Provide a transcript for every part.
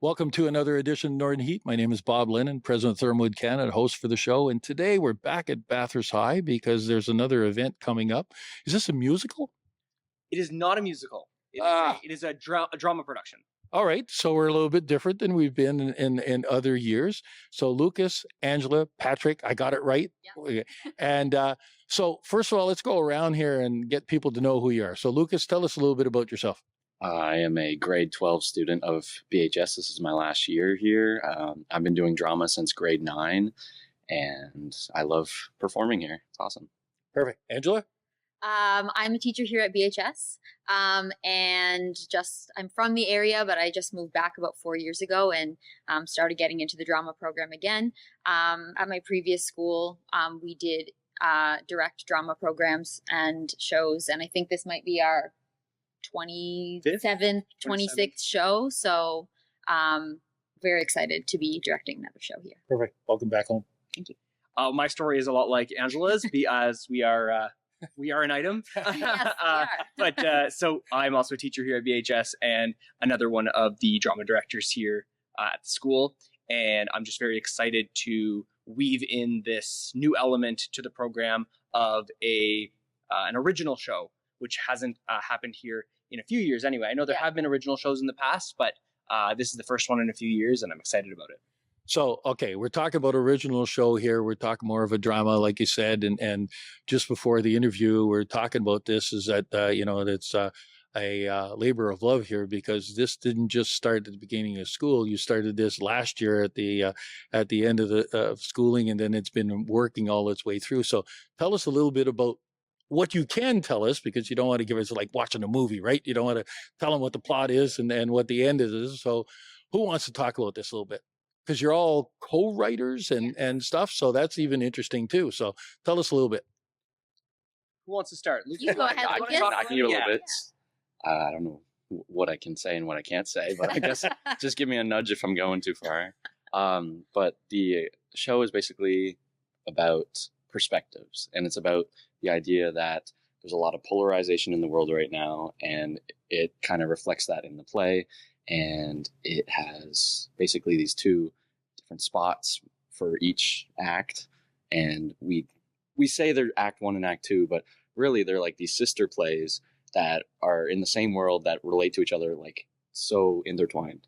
Welcome to another edition of Northern Heat. My name is Bob Lennon, President of ThermalWood Canada, host for the show. And today we're back at Bathurst High because there's another event coming up. Is this a musical? It is not a musical. It is a drama production. All right. So we're a little bit different than we've been in other years. So Lucas, Angela, Patrick, I got it right. Yeah. And so first of all, let's go around here and get people to know who you are. So Lucas, tell us a little bit about yourself. I am a grade 12 student of BHS. This is my last year here. I've been doing drama since grade 9, and I love performing here. It's awesome. Perfect. Angela? I'm a teacher here at BHS, and I'm from the area, but I just moved back about 4 years ago and started getting into the drama program again. At my previous school, we did direct drama programs and shows, and I think this might be our 26th show. So very excited to be directing another show here. Perfect. Welcome back home. Thank you. My story is a lot like Angela's as we are an item. Yes, we are. But so I'm also a teacher here at BHS and another one of the drama directors here at the school. And I'm just very excited to weave in this new element to the program of an original show, which hasn't happened here in a few years anyway. I know there have been original shows in the past, but this is the first one in a few years, and I'm excited about it. So, okay, we're talking about original show here. We're talking more of a drama, like you said, and just before the interview, we're talking about this is that, it's a labor of love here because this didn't just start at the beginning of school. You started this last year at the end of the schooling, and then it's been working all its way through. So tell us a little bit about what you can tell us, because you don't want to give us like watching a movie, right? You don't want to tell them what the plot is and what the end is. So who wants to talk about this a little bit? Because you're all co-writers and stuff. So that's even interesting too. So tell us a little bit. Who wants to start? Luca? You go ahead, I Lucas. can give a little bit. I don't know what I can say and what I can't say, but I guess just give me a nudge if I'm going too far. But the show is basically about perspectives, and it's about the idea that there's a lot of polarization in the world right now, and it kind of reflects that in the play. And it has basically these two different spots for each act, and we say they're act 1 and act 2, but really they're like these sister plays that are in the same world that relate to each other, like so intertwined.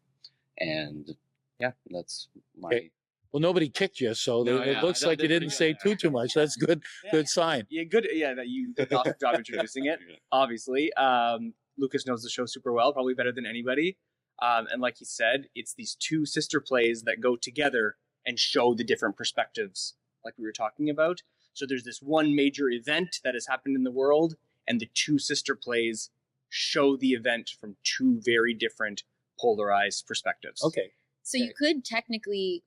And yeah, that's my... Okay. Well, nobody kicked you, so it looks like you didn't say too much. That's good. Yeah. Good sign. Yeah, good. Yeah, that you did an awesome job introducing it. Obviously, Lucas knows the show super well, probably better than anybody. And like he said, it's these two sister plays that go together and show the different perspectives, like we were talking about. So there's this one major event that has happened in the world, and the two sister plays show the event from two very different polarized perspectives. Okay. So you could technically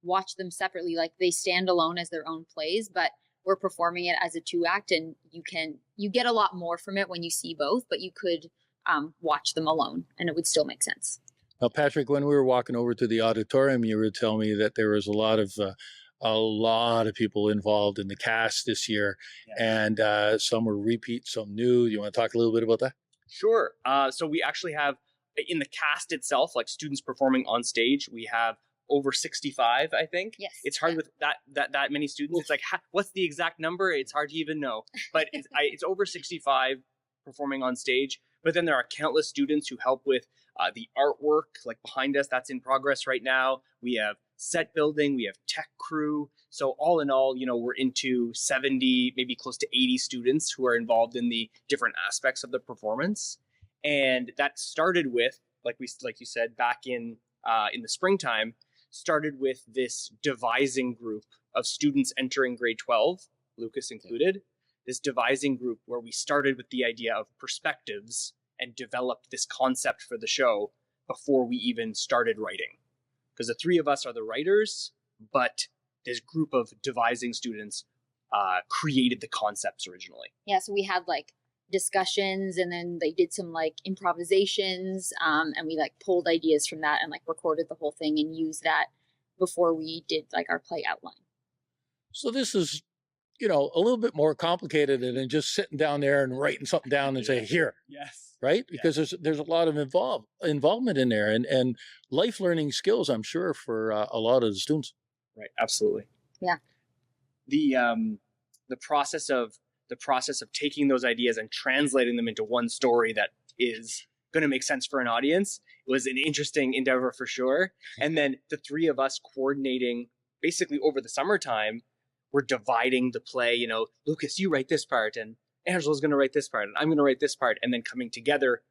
watch them separately, like they stand alone as their own plays, but we're performing it as a 2-act, and you get a lot more from it when you see both, but you could watch them alone and it would still make sense. Now, Patrick, when we were walking over to the auditorium, you were telling me that there was a lot of people involved in the cast this year, and some were repeat, some new. You want to talk a little bit about that? Sure. So we actually have in the cast itself, like students performing on stage, we have over 65, I think. Yes. It's hard with that many students. It's like, what's the exact number? It's hard to even know. But it's over 65 performing on stage. But then there are countless students who help with the artwork, like behind us, that's in progress right now. We have set building, we have tech crew. So all in all, we're into 70, maybe close to 80 students who are involved in the different aspects of the performance. And that started with, like you said, back in the springtime, started with this devising group of students entering grade 12, Lucas included, this devising group where we started with the idea of perspectives and developed this concept for the show before we even started writing. Because the three of us are the writers, but this group of devising students created the concepts originally. Yeah, so we had discussions, and then they did some improvisations, and we pulled ideas from that and recorded the whole thing and used that before we did our play outline. So this is you know, a little bit more complicated than just sitting down there and writing something down and say, here, Yes. right? Because there's a lot of involvement in there, and life learning skills, I'm sure, for a lot of the students. Right. Absolutely. Yeah. The process of taking those ideas and translating them into one story that is going to make sense for an audience was an interesting endeavor for sure. And then the three of us coordinating basically over the summertime, we're dividing the play. You know, Lucas, you write this part, and Angela's going to write this part, and I'm going to write this part, and then coming together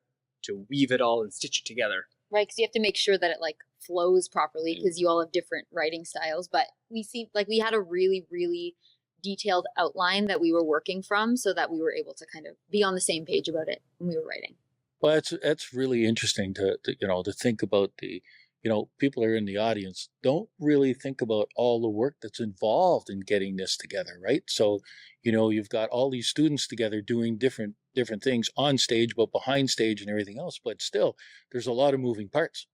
to weave it all and stitch it together. Right, because you have to make sure that it like flows properly because you all have different writing styles. But we see like we had a really, really detailed outline that we were working from so that we were able to kind of be on the same page about it when we were writing. Well, that's really interesting to you know, to think about the, you know, people who are in the audience don't really think about all the work that's involved in getting this together, right? So, you know, you've got all these students together doing different things on stage, but behind stage and everything else. But still, there's a lot of moving parts.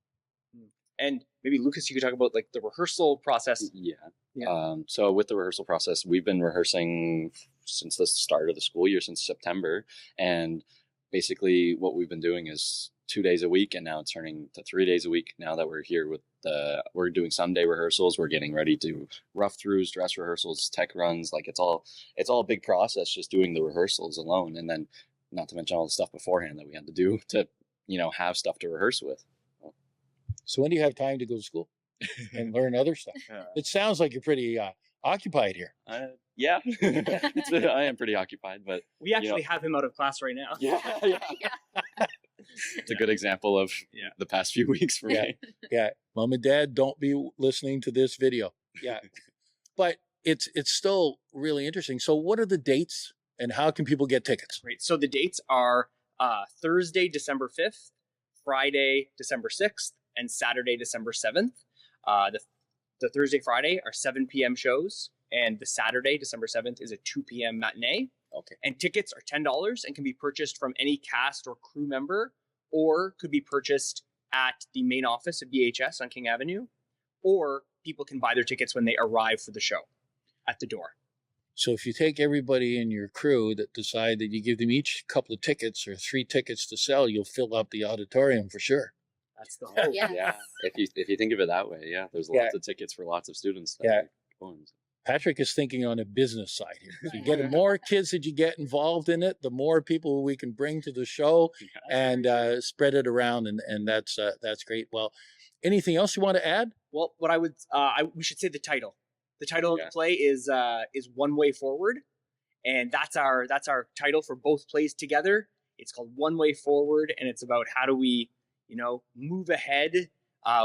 And maybe Lucas, you could talk about like the rehearsal process. Yeah. Yeah. So with the rehearsal process, we've been rehearsing since the start of the school year, since September. And basically what we've been doing is 2 days a week, and now it's turning to 3 days a week now that we're here with we're doing Sunday rehearsals. We're getting ready to rough throughs, dress rehearsals, tech runs. Like it's all a big process just doing the rehearsals alone. And then not to mention all the stuff beforehand that we had to do to, you know, have stuff to rehearse with. So when do you have time to go to school and learn other stuff? It sounds like you're pretty occupied here. Yeah, I am pretty occupied, but We actually have him out of class right now. yeah. It's a good example of the past few weeks for me. Yeah, Mom and Dad, don't be listening to this video. Yeah, but it's still really interesting. So what are the dates and how can people get tickets? Great. So the dates are Thursday, December 5th, Friday, December 6th, and Saturday, December 7th. The Thursday, Friday are 7 p.m. shows, and the Saturday, December 7th, is a 2 p.m. matinee. Okay. And tickets are $10 and can be purchased from any cast or crew member, or could be purchased at the main office of BHS on King Avenue, or people can buy their tickets when they arrive for the show at the door. So if you take everybody in your crew that decide that you give them each a couple of tickets or 3 tickets to sell, you'll fill up the auditorium for sure. That's the whole. Yes. Yeah, if you think of it that way, there's lots of tickets for lots of students. That Patrick is thinking on a business side here. So you get the more kids that you get involved in it, the more people we can bring to the show and spread it around, and that's great. Well, anything else you want to add? Well, what I would we should say the title. The title of the play is One Way Forward, and that's our title for both plays together. It's called One Way Forward, and it's about how do we, you know, move ahead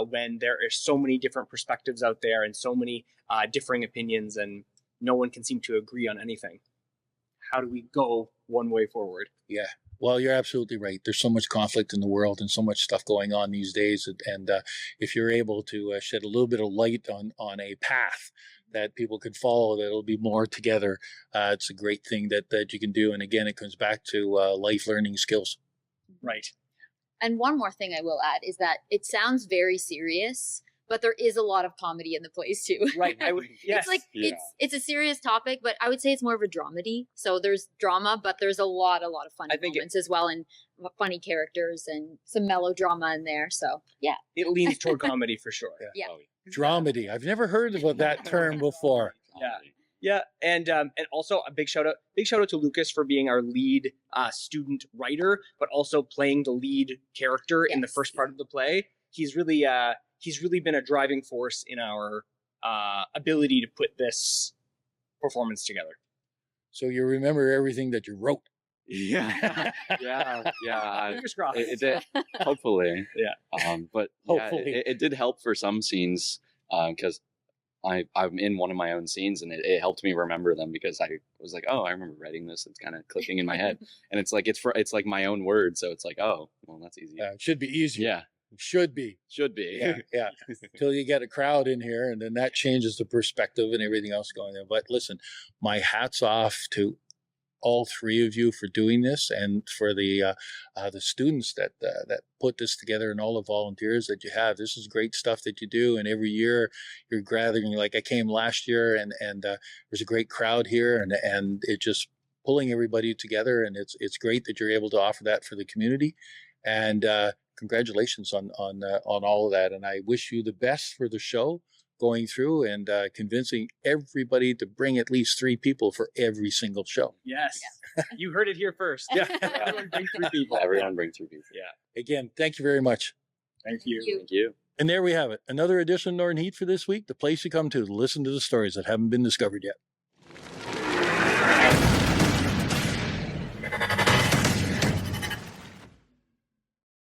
when there are so many different perspectives out there and so many differing opinions, and no one can seem to agree on anything. How do we go one way forward? Yeah. Well, you're absolutely right. There's so much conflict in the world and so much stuff going on these days. And if you're able to shed a little bit of light on a path that people could follow, that'll be more together, it's a great thing that you can do. And again, it comes back to life learning skills. Right. And one more thing I will add is that it sounds very serious, but there is a lot of comedy in the plays too. Right. Yes. It's like it's a serious topic, but I would say it's more of a dramedy. So there's drama, but there's a lot of funny moments as well, and funny characters and some melodrama in there. So yeah, it leans toward comedy for sure. Yeah. Dramedy. I've never heard of that term before. Yeah, and also a big shout out to Lucas for being our lead student writer, but also playing the lead character in the first part of the play. He's really been a driving force in our ability to put this performance together. So you remember everything that you wrote. Yeah. Fingers crossed. It did, hopefully. But hopefully. It did help for some scenes because I'm in one of my own scenes, and it helped me remember them because I was like, oh, I remember writing this. It's kind of clicking in my head, and it's like it's like my own word, so it's like, oh, well, that's easy. It should be easier. Yeah, should be. Yeah. Until you get a crowd in here, and then that changes the perspective and everything else going there. But listen, my hat's off to all three of you for doing this, and for the students that put this together, and all the volunteers that you have. This is great stuff that you do, and every year you're gathering. Like I came last year, and there's a great crowd here, and it just pulling everybody together, and it's great that you're able to offer that for the community. And congratulations on all of that, and I wish you the best for the show going through, and convincing everybody to bring at least 3 people for every single show. Yes. You heard it here first. Yeah. Everyone bring 3 people. Everyone bring 3 people. Yeah. Again, thank you very much. Thank you. Thank you. And there we have it. Another edition of Northern Heat for this week, the place you come to listen to the stories that haven't been discovered yet.